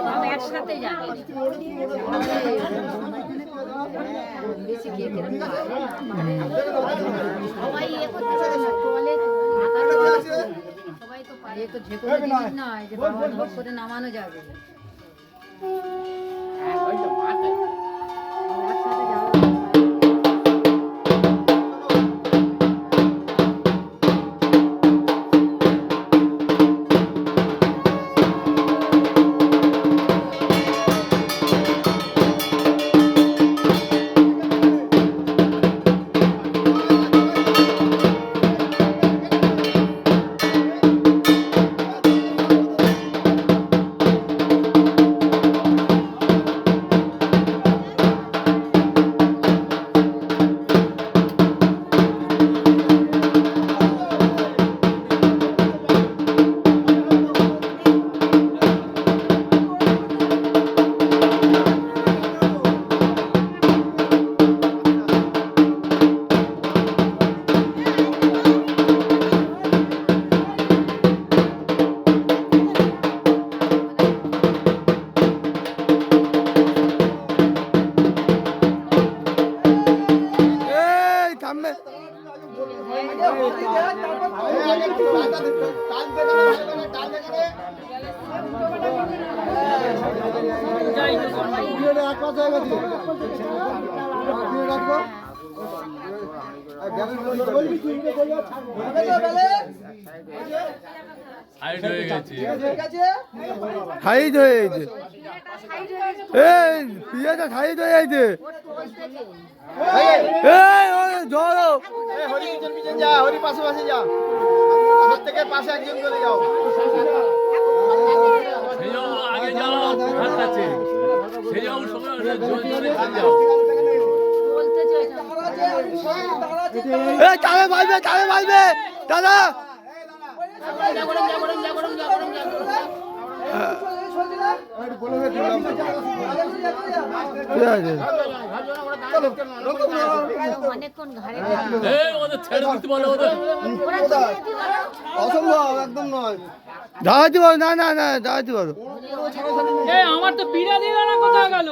এখানে একসাথে যাবে সবাই সবাই তো পারে তো যে কোনো জিনিস নয় যে বাবা ধর করে নামানো যাবে একসাথে যাওয়া হাইট হয়ে গেছে হাইট হয়ে গেছে এই পিয়াটা হাইট হয়ে গেছে এই ওই ধরো হরি পিছন পিছন যা হরি পাশে পাশে যা প্রত্যেকের পাশে একজন করে যাও সেই যাও আগে যাও হাত আছে সেই যাও সময় জোরে জোরে যাও এই চালে মারবে দাদা অসম্ভব একদম নয় দাঁড়াতে পারো না দাঁড়াতে পারো আমার তো পিড়া দিল না কোথাও গেল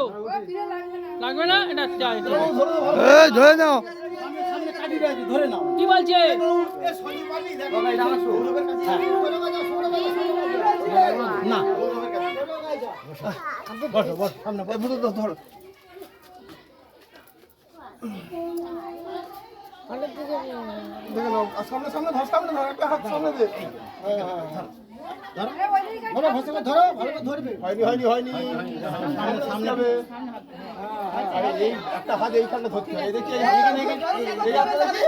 লাগবে না এটা চাই ধরে নাও কি বলছে না বসো বসো সামনে ধরো দেখে নাও সামনে সামনে ধর একটা হাত সামনে দে ধরো ধরো ভালো করে ধরবে হয়নি সামনে সামনে এই একটা হাত এইখানটা ধরতে হবে। এই দেখি এই হাতটা দেখি, এই হাতটা দেখি।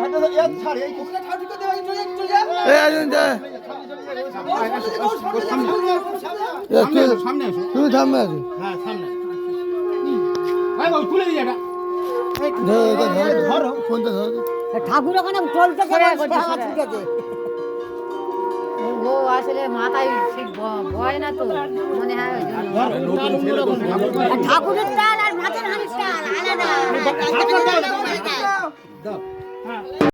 হাতটা ধর, এই ছাড়, এই কোথায় ঠাড়ি করতে হবে, চলে যা। এই আসুন দে সামনে আসো। তুমি থামবে আসো হ্যাঁ, সামনে। ভাই বাবু তুলে দিই এটা। ধরো ফোনটা ধরো ঠাকুর ওখানে চলতে ও আসলে মাথায় ঠিক ভয় না তো মনে হয় ওই জন্য। নতুন ছেলে তো ঠাকুরের টান আর মাথার হাড়ির টান আলাদা